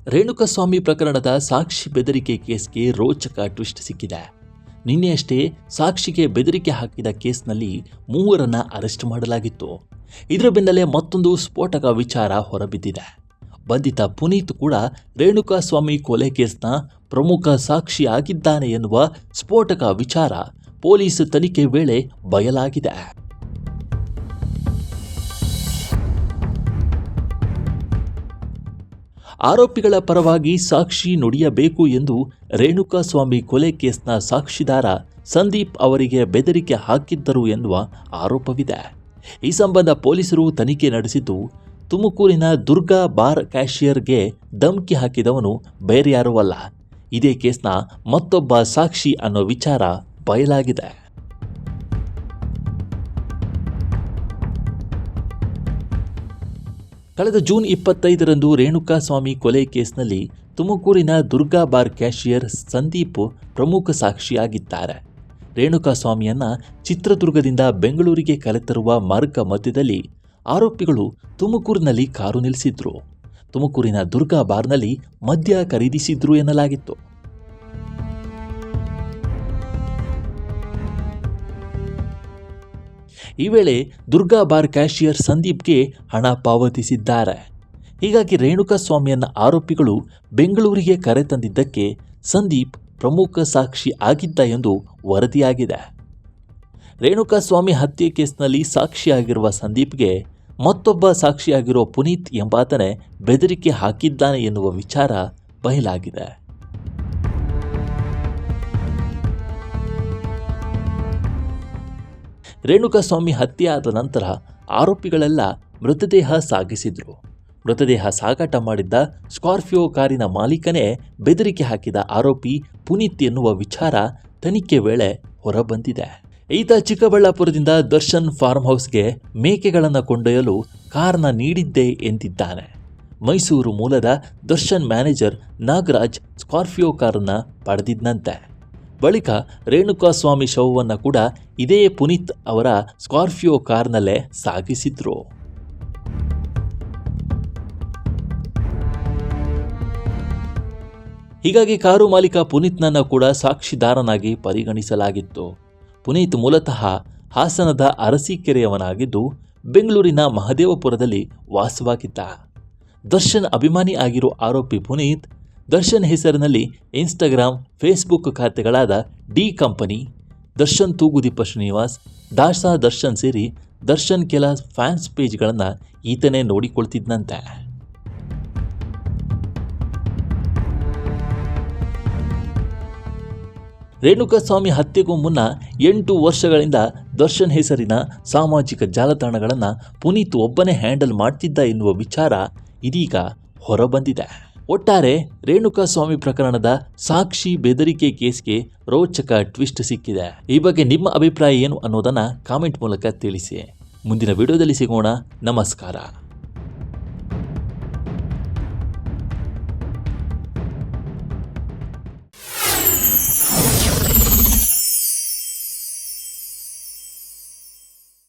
ರೇಣುಕಾಸ್ವಾಮಿ ಪ್ರಕರಣದ ಸಾಕ್ಷಿ ಬೆದರಿಕೆ ಕೇಸ್ಗೆ ರೋಚಕ ಟ್ವಿಸ್ಟ್ ಸಿಕ್ಕಿದೆ. ನಿನ್ನೆಯಷ್ಟೇ ಸಾಕ್ಷಿಗೆ ಬೆದರಿಕೆ ಹಾಕಿದ ಕೇಸ್ನಲ್ಲಿ 3 ಅರೆಸ್ಟ್ ಮಾಡಲಾಗಿತ್ತು. ಇದರ ಬೆನ್ನಲ್ಲೇ ಮತ್ತೊಂದು ಸ್ಫೋಟಕ ವಿಚಾರ ಹೊರಬಿದ್ದಿದೆ. ಬಂಧಿತ ಪುನೀತ್ ಕೂಡ ರೇಣುಕಾಸ್ವಾಮಿ ಕೊಲೆ ಕೇಸ್ನ ಪ್ರಮುಖ ಸಾಕ್ಷಿಯಾಗಿದ್ದಾನೆ ಎನ್ನುವ ಸ್ಫೋಟಕ ವಿಚಾರ ಪೊಲೀಸ್ ತನಿಖೆ ವೇಳೆ ಬಯಲಾಗಿದೆ. ಆರೋಪಿಗಳ ಪರವಾಗಿ ಸಾಕ್ಷಿ ನುಡಿಯಬೇಕು ಎಂದು ರೇಣುಕಾಸ್ವಾಮಿ ಕೊಲೆ ಕೇಸ್ನ ಸಾಕ್ಷಿದಾರ ಸಂದೀಪ್ ಅವರಿಗೆ ಬೆದರಿಕೆ ಹಾಕಿದ್ದರು ಎನ್ನುವ ಆರೋಪವಿದೆ. ಈ ಸಂಬಂಧ ಪೊಲೀಸರು ತನಿಖೆ ನಡೆಸಿದ್ದು, ತುಮಕೂರಿನ ದುರ್ಗಾ ಬಾರ್ ಕ್ಯಾಷಿಯರ್ಗೆ ಧಮಕಿ ಹಾಕಿದವನು ಬೇರ್ಯಾರೂ ಅಲ್ಲ, ಇದೇ ಕೇಸ್ನ ಮತ್ತೊಬ್ಬ ಸಾಕ್ಷಿ ಅನ್ನೋ ವಿಚಾರ ಬಯಲಾಗಿದೆ. ಕಳೆದ ಜೂನ್ 25ರಂದು ರೇಣುಕಾಸ್ವಾಮಿ ಕೊಲೆ ಕೇಸ್ನಲ್ಲಿ ತುಮಕೂರಿನ ದುರ್ಗಾ ಬಾರ್ ಕ್ಯಾಷಿಯರ್ ಸಂದೀಪ್ ಪ್ರಮುಖ ಸಾಕ್ಷಿಯಾಗಿದ್ದಾರೆ. ರೇಣುಕಾಸ್ವಾಮಿಯನ್ನ ಚಿತ್ರದುರ್ಗದಿಂದ ಬೆಂಗಳೂರಿಗೆ ಕರೆತರುವ ಮಾರ್ಗ ಮಧ್ಯದಲ್ಲಿ ಆರೋಪಿಗಳು ತುಮಕೂರಿನಲ್ಲಿ ಕಾರು ನಿಲ್ಲಿಸಿದ್ರು. ತುಮಕೂರಿನ ದುರ್ಗಾ ಬಾರ್ನಲ್ಲಿ ಮದ್ಯ ಖರೀದಿಸಿದ್ರು ಎನ್ನಲಾಗಿತ್ತು. ಈ ವೇಳೆ ದುರ್ಗಾ ಬಾರ್ ಕ್ಯಾಷಿಯರ್ ಸಂದೀಪ್ಗೆ ಹಣ ಪಾವತಿಸಿದ್ದಾರೆ. ಹೀಗಾಗಿ ರೇಣುಕಾಸ್ವಾಮಿಯನ್ನ ಆರೋಪಿಗಳು ಬೆಂಗಳೂರಿಗೆ ಕರೆತಂದಿದ್ದಕ್ಕೆ ಸಂದೀಪ್ ಪ್ರಮುಖ ಸಾಕ್ಷಿ ಆಗಿದ್ದ ಎಂದು ವರದಿಯಾಗಿದೆ. ರೇಣುಕಾಸ್ವಾಮಿ ಹತ್ಯೆ ಕೇಸ್ನಲ್ಲಿ ಸಾಕ್ಷಿಯಾಗಿರುವ ಸಂದೀಪ್ಗೆ ಮತ್ತೊಬ್ಬ ಸಾಕ್ಷಿಯಾಗಿರೋ ಪುನೀತ್ ಎಂಬಾತನೇ ಬೆದರಿಕೆ ಹಾಕಿದ್ದಾನೆ ಎನ್ನುವ ವಿಚಾರ ಬಯಲಾಗಿದೆ. ರೇಣುಕಾಸ್ವಾಮಿ ಹತ್ಯೆಯಾದ ನಂತರ ಆರೋಪಿಗಳೆಲ್ಲ ಮೃತದೇಹ ಸಾಗಿಸಿದ್ರು. ಮೃತದೇಹ ಸಾಗಾಟ ಮಾಡಿದ್ದ ಸ್ಕಾರ್ಪಿಯೋ ಕಾರಿನ ಮಾಲೀಕನೇ ಬೆದರಿಕೆ ಹಾಕಿದ ಆರೋಪಿ ಪುನೀತ್ ಎನ್ನುವ ವಿಚಾರ ತನಿಖೆ ವೇಳೆ ಹೊರಬಂದಿದೆ. ಈತ ಚಿಕ್ಕಬಳ್ಳಾಪುರದಿಂದ ದರ್ಶನ್ ಫಾರ್ಮ್ ಹೌಸ್ಗೆ ಮೇಕೆಗಳನ್ನು ಕೊಂಡೊಯ್ಯಲು ಕಾರ್ನ ನೀಡಿದ್ದೆ ಎಂದಿದ್ದಾನೆ. ಮೈಸೂರು ಮೂಲದ ದರ್ಶನ್ ಮ್ಯಾನೇಜರ್ ನಾಗರಾಜ್ ಸ್ಕಾರ್ಪಿಯೋ ಕಾರನ್ನು ಪಡೆದಿದ್ದಂತೆ. ಬಳಿಕ ರೇಣುಕಾಸ್ವಾಮಿ ಶವವನ್ನು ಕೂಡ ಇದೇ ಪುನೀತ್ ಅವರ ಸ್ಕಾರ್ಪಿಯೋ ಕಾರ್ನಲ್ಲೇ ಸಾಗಿಸಿದ್ರು. ಹೀಗಾಗಿ ಕಾರು ಮಾಲೀಕ ಪುನೀತ್ನನ್ನು ಕೂಡ ಸಾಕ್ಷಿದಾರನಾಗಿ ಪರಿಗಣಿಸಲಾಗಿತ್ತು. ಪುನೀತ್ ಮೂಲತಃ ಹಾಸನದ ಅರಸೀಕೆರೆಯವನಾಗಿದ್ದು ಬೆಂಗಳೂರಿನ ಮಹದೇವಪುರದಲ್ಲಿ ವಾಸವಾಗಿದ್ದ. ದರ್ಶನ್ ಅಭಿಮಾನಿ ಆಗಿರೋ ಆರೋಪಿ ಪುನೀತ್ ದರ್ಶನ್ ಹೆಸರಿನಲ್ಲಿ ಇನ್ಸ್ಟಾಗ್ರಾಮ್, ಫೇಸ್ಬುಕ್ ಖಾತೆಗಳಾದ ಡಿ ಕಂಪನಿ, ದರ್ಶನ್ ತೂಗುದೀಪ ಶ್ರೀನಿವಾಸ್, ದಾಸಾ ದರ್ಶನ್ ಸೇರಿ ದರ್ಶನ್ ಕೆಲ ಫ್ಯಾನ್ಸ್ ಪೇಜ್ಗಳನ್ನು ಈತನೇ ನೋಡಿಕೊಳ್ತಿದ್ದಂತೆ. ರೇಣುಕಾಸ್ವಾಮಿ ಹತ್ಯೆಗೂ ಮುನ್ನ 8 ವರ್ಷಗಳಿಂದ ದರ್ಶನ್ ಹೆಸರಿನ ಸಾಮಾಜಿಕ ಜಾಲತಾಣಗಳನ್ನು ಪುನೀತ್ ಒಬ್ಬನೇ ಹ್ಯಾಂಡಲ್ ಮಾಡ್ತಿದ್ದ ಎನ್ನುವ ವಿಚಾರ ಇದೀಗ ಹೊರಬಂದಿದೆ. ಒಟ್ಟಾರೆ ರೇಣುಕಾಸ್ವಾಮಿ ಪ್ರಕರಣದ ಸಾಕ್ಷಿ ಬೆದರಿಕೆ ಕೇಸ್ಗೆ ರೋಚಕ ಟ್ವಿಸ್ಟ್ ಸಿಕ್ಕಿದೆ. ಈ ಬಗ್ಗೆ ನಿಮ್ಮ ಅಭಿಪ್ರಾಯ ಏನು ಅನ್ನೋದನ್ನು ಕಾಮೆಂಟ್ ಮೂಲಕ ತಿಳಿಸಿ. ಮುಂದಿನ ವಿಡಿಯೋದಲ್ಲಿ ಸಿಗೋಣ. ನಮಸ್ಕಾರ.